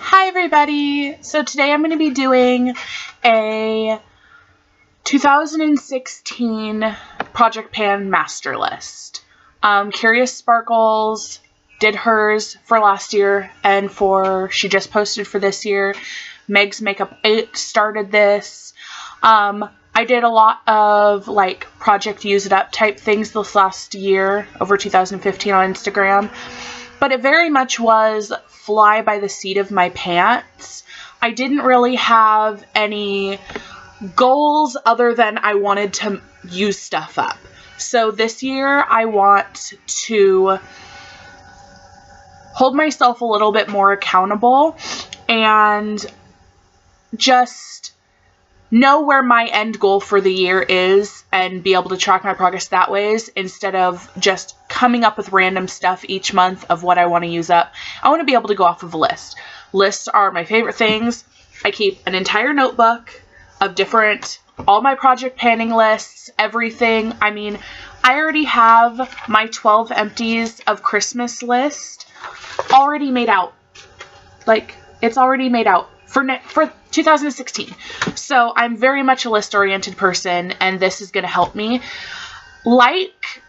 Hi everybody! So today I'm going to be doing a 2016 Project Pan master list. Curious Sparkles did hers for last year and she just posted for this year. Meg's Makeup 8 started this. I did a lot of like Project Use It Up type things this last year over 2015 on Instagram. But it very much was fly by the seat of my pants. I didn't really have any goals other than I wanted to use stuff up. So this year I want to hold myself a little bit more accountable and just know where my end goal for the year is and be able to track my progress that ways instead of just coming up with random stuff each month of what I want to use up. I want to be able to go off of a list. Lists are my favorite things. I keep an entire notebook of all my project panning lists, everything. I mean, I already have my 12 empties of Christmas list already made out. Like, it's already made out for 2016. So I'm very much a list-oriented person, and this is going to help me. Like,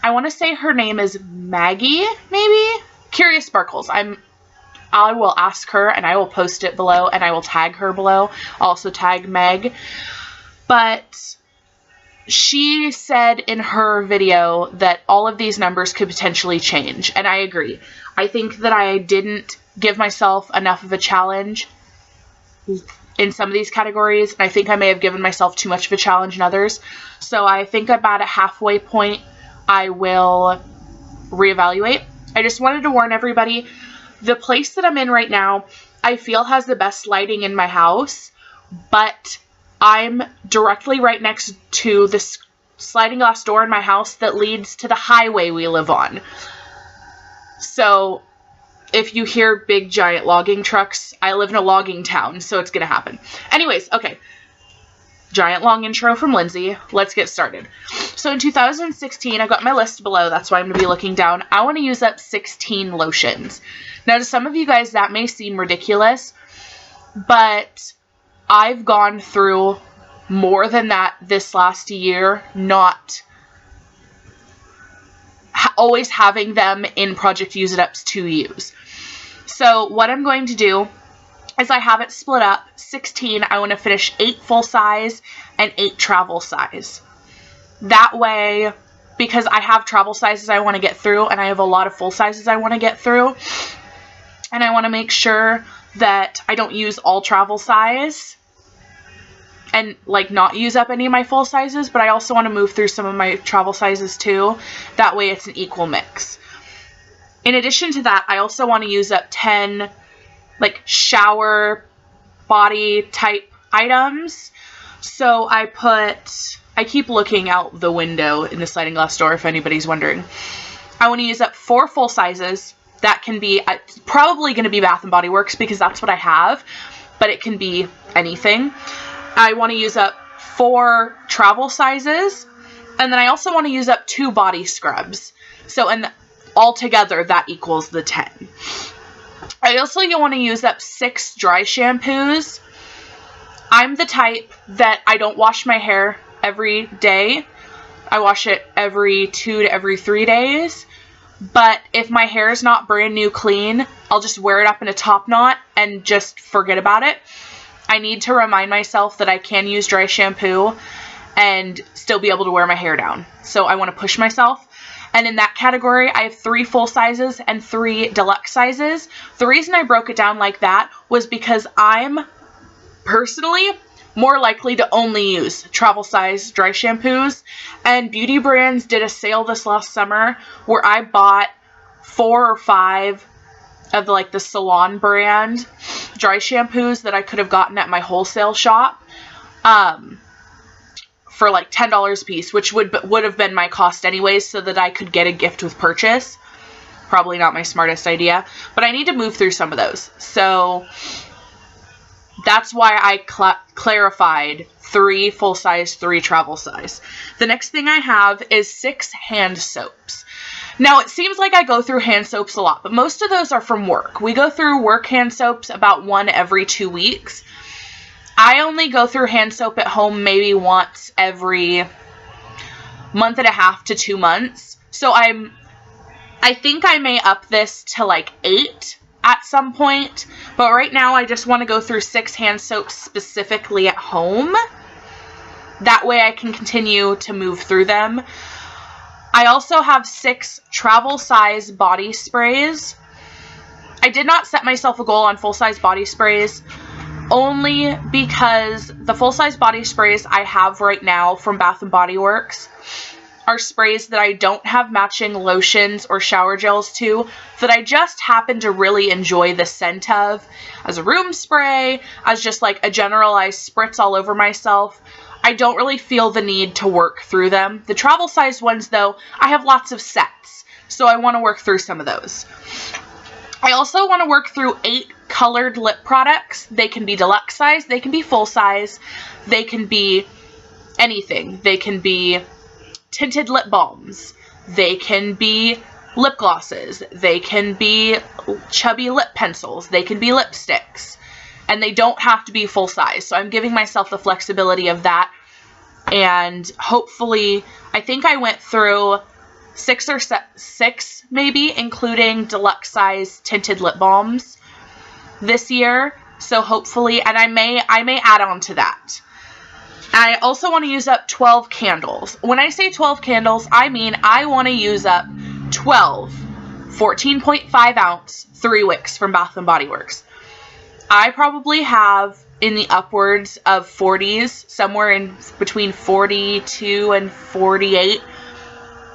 I want to say her name is Maggie, maybe? Curious Sparkles. I will ask her, and I will post it below, and I will tag her below. I'll also tag Meg. But she said in her video that all of these numbers could potentially change, and I agree. I think that I didn't give myself enough of a challenge in some of these categories, and I think I may have given myself too much of a challenge in others. So I think about a halfway point I will reevaluate. I just wanted to warn everybody, the place that I'm in right now, I feel has the best lighting in my house, but I'm directly right next to this sliding glass door in my house that leads to the highway we live on. So if you hear big giant logging trucks, I live in a logging town, so it's gonna happen. Anyways, okay. Giant long intro from Lindsay. Let's get started. So in 2016, I got my list below. That's why I'm going to be looking down. I want to use up 16 lotions. Now, to some of you guys, that may seem ridiculous, but I've gone through more than that this last year, not always having them in Project Use It Ups to use. So what I'm going to do is I have it split up. 16, I want to finish 8 full size and 8 travel size. That way, because I have travel sizes I want to get through and I have a lot of full sizes I want to get through, and I want to make sure that I don't use all travel size and like not use up any of my full sizes, but I also want to move through some of my travel sizes too. That way it's an equal mix. In addition to that, I also want to use up 10 like shower body type items. So I keep looking out the window in the sliding glass door if anybody's wondering. I want to use up 4 full sizes. That can be probably going to be Bath & Body Works because that's what I have, but it can be anything. I want to use up 4 travel sizes, and then I also want to use up 2 body scrubs. So, and altogether that equals the 10. I also want to use up 6 dry shampoos. I'm the type that I don't wash my hair every day. I wash it every 2 to every 3 days. But if my hair is not brand new clean, I'll just wear it up in a top knot and just forget about it. I need to remind myself that I can use dry shampoo and still be able to wear my hair down. So I want to push myself. And in that category, I have 3 full sizes and 3 deluxe sizes. The reason I broke it down like that was because I'm personally more likely to only use travel size dry shampoos. And Beauty Brands did a sale this last summer where I bought 4 or 5 of the Salon brand dry shampoos that I could have gotten at my wholesale shop. For like $10 a piece, which would have been my cost anyways, so that I could get a gift with purchase. Probably not my smartest idea, but I need to move through some of those. So that's why I clarified 3 full size, 3 travel size. The next thing I have is 6 hand soaps. Now, it seems like I go through hand soaps a lot, but most of those are from work. We go through work hand soaps about 1 every 2 weeks. I only go through hand soap at home maybe once every month and a half to 2 months. So I think I may up this to like 8 at some point, but right now I just want to go through 6 hand soaps specifically at home. That way I can continue to move through them. I also have 6 travel size body sprays. I did not set myself a goal on full size body sprays, only because the full size body sprays I have right now from Bath & Body Works are sprays that I don't have matching lotions or shower gels to, that I just happen to really enjoy the scent of as a room spray, as just like a generalized spritz all over myself. I don't really feel the need to work through them. The travel size ones, though, I have lots of sets, so I want to work through some of those. I also want to work through 8 colored lip products. They can be deluxe size, they can be full size, they can be anything. They can be tinted lip balms, they can be lip glosses, they can be chubby lip pencils, they can be lipsticks. And they don't have to be full size. So I'm giving myself the flexibility of that. And hopefully, I think I went through 6 maybe, including deluxe size tinted lip balms this year. So hopefully, and I may add on to that. I also want to use up 12 candles. When I say 12 candles, I mean I want to use up 12 14.5 ounce 3 wicks from Bath & Body Works. I probably have in the upwards of 40s, somewhere in between 42 and 48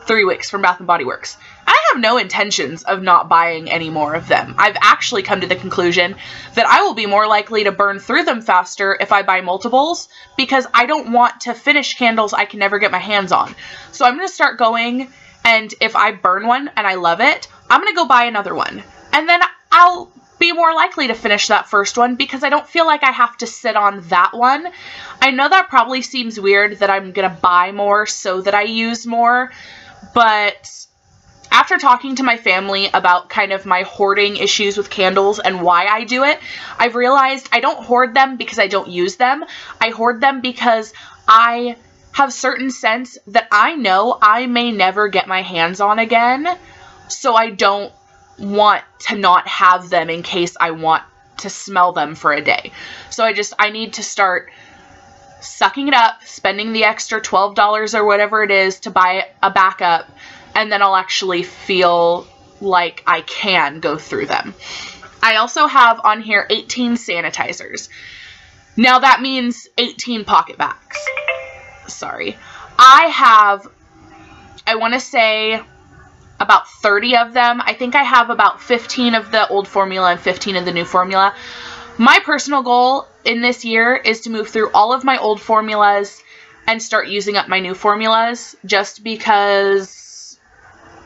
3 wicks from Bath & Body Works. I have no intentions of not buying any more of them. I've actually come to the conclusion that I will be more likely to burn through them faster if I buy multiples, because I don't want to finish candles I can never get my hands on. So I'm going to start going, and if I burn one and I love it, I'm going to go buy another one. And then I'll be more likely to finish that first one because I don't feel like I have to sit on that one. I know that probably seems weird that I'm going to buy more so that I use more, but after talking to my family about kind of my hoarding issues with candles and why I do it, I've realized I don't hoard them because I don't use them. I hoard them because I have certain scents that I know I may never get my hands on again, so I don't want to not have them in case I want to smell them for a day. So I need to start sucking it up, spending the extra $12 or whatever it is to buy a backup, and then I'll actually feel like I can go through them. I also have on here 18 sanitizers. Now that means 18 pocket bags. Sorry. I want to say about 30 of them. I think I have about 15 of the old formula and 15 of the new formula. My personal goal in this year is to move through all of my old formulas and start using up my new formulas, just because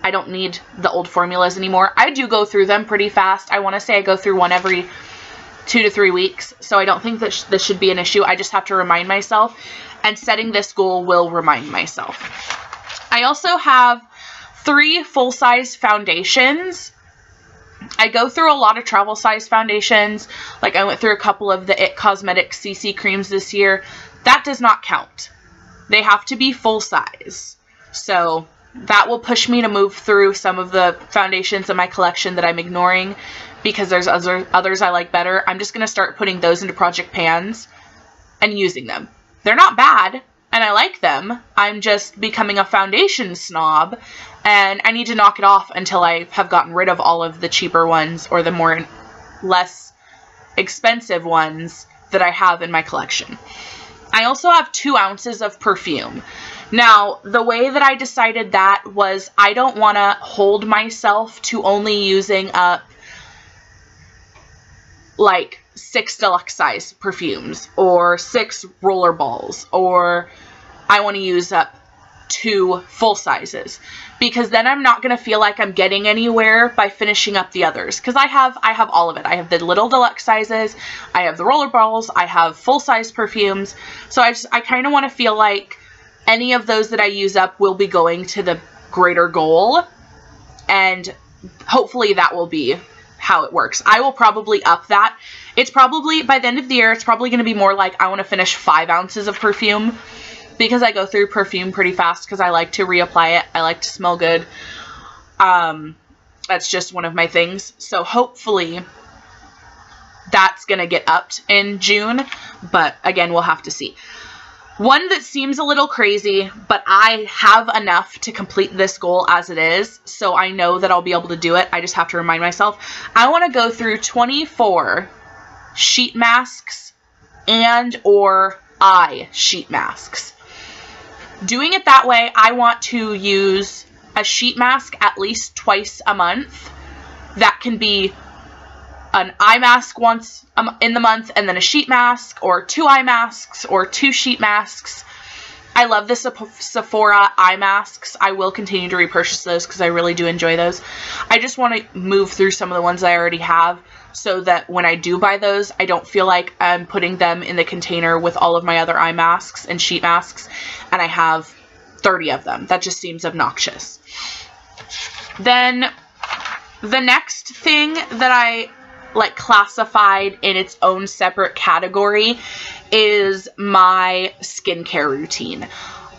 I don't need the old formulas anymore. I do go through them pretty fast. I want to say I go through one every 2 to 3 weeks, so I don't think that this should be an issue. I just have to remind myself, and setting this goal will remind myself. I also have 3 full-size foundations. I go through a lot of travel-size foundations. Like I went through a couple of the IT Cosmetics CC creams this year. That does not count. They have to be full-size. So that will push me to move through some of the foundations in my collection that I'm ignoring because there's others I like better. I'm just going to start putting those into project pans and using them. They're not bad, and I like them. I'm just becoming a foundation snob, and I need to knock it off until I have gotten rid of all of the cheaper ones or the less expensive ones that I have in my collection. I also have 2 ounces of perfume. Now, the way that I decided that was I don't want to hold myself to only using up like 6 deluxe size perfumes or 6 roller balls, or I want to use up 2 full sizes, because then I'm not going to feel like I'm getting anywhere by finishing up the others, because I have all of it. I have the little deluxe sizes, I have the roller balls, I have full size perfumes, so I kind of want to feel like any of those that I use up will be going to the greater goal. and hopefully that will be how it works. I will probably up that. It's probably, by the end of the year, it's probably going to be more like I want to finish 5 ounces of perfume, because I go through perfume pretty fast because I like to reapply it. I like to smell good. That's just one of my things. So hopefully that's going to get upped in June, but again, we'll have to see. One that seems a little crazy, but I have enough to complete this goal as it is, so I know that I'll be able to do it. I just have to remind myself. I want to go through 24 sheet masks and or eye sheet masks. Doing it that way, I want to use a sheet mask at least twice a month. That can be an eye mask once in the month, and then a sheet mask, or 2 eye masks, or 2 sheet masks. I love the Sephora eye masks. I will continue to repurchase those because I really do enjoy those. I just want to move through some of the ones I already have so that when I do buy those, I don't feel like I'm putting them in the container with all of my other eye masks and sheet masks, and I have 30 of them. That just seems obnoxious. Then the next thing that I classified in its own separate category is my skincare routine.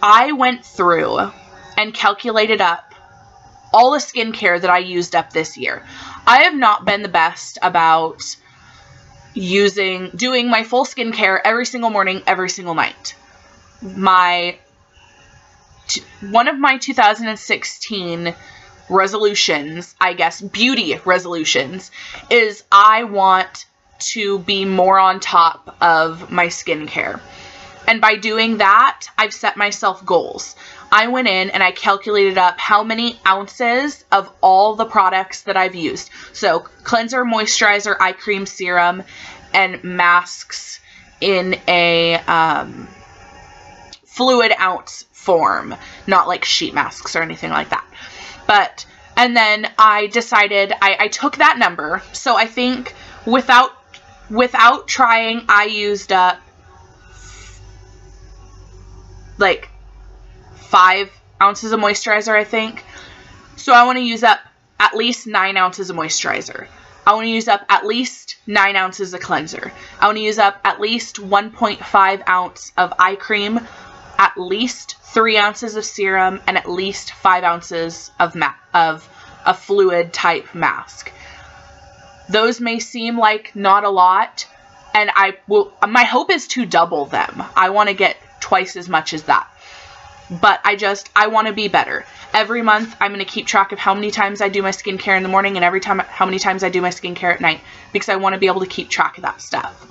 I went through and calculated up all the skincare that I used up this year. I have not been the best about doing my full skincare every single morning, every single night. One of my 2016 resolutions, I guess, beauty resolutions, is I want to be more on top of my skincare. And by doing that, I've set myself goals. I went in and I calculated up how many ounces of all the products that I've used. So cleanser, moisturizer, eye cream, serum, and masks in a fluid ounce form, not like sheet masks or anything like that. And then I decided, I took that number, so I think without trying, I used up 5 ounces of moisturizer, I think. So I want to use up at least 9 ounces of moisturizer. I want to use up at least 9 ounces of cleanser. I want to use up at least 1.5 ounce of eye cream, at least 3 ounces of serum, and at least 5 ounces of a fluid type mask. Those may seem like not a lot, and my hope is to double them. I want to get twice as much as that. But I want to be better. Every month, I'm going to keep track of how many times I do my skincare in the morning and how many times I do my skincare at night, because I want to be able to keep track of that stuff.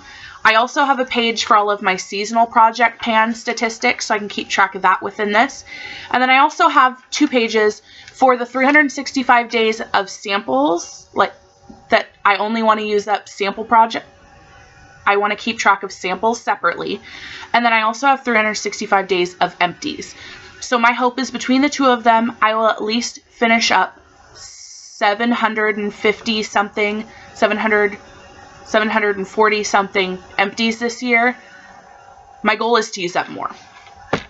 I also have a page for all of my seasonal project pan statistics, so I can keep track of that within this. And then I also have 2 pages for the 365 days of samples, that I only want to use up sample project. I want to keep track of samples separately. And then I also have 365 days of empties. So my hope is between the 2 of them, I will at least finish up 740 something empties this year. My goal is to use up more.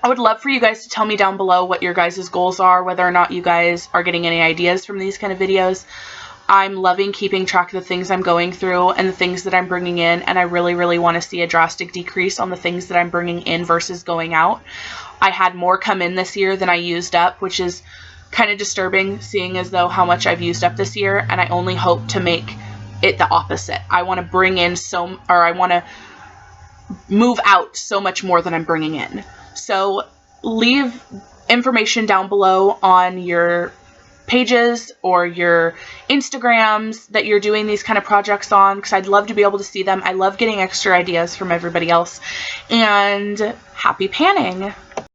I would love for you guys to tell me down below what your guys' goals are, whether or not you guys are getting any ideas from these kind of videos. I'm loving keeping track of the things I'm going through and the things that I'm bringing in, and I really, really want to see a drastic decrease on the things that I'm bringing in versus going out. I had more come in this year than I used up, which is kind of disturbing, seeing as though how much I've used up this year, and I only hope to make it the opposite. I want to bring in I want to move out so much more than I'm bringing in. So leave information down below on your pages or your Instagrams that you're doing these kind of projects on, because I'd love to be able to see them. I love getting extra ideas from everybody else. And happy panning!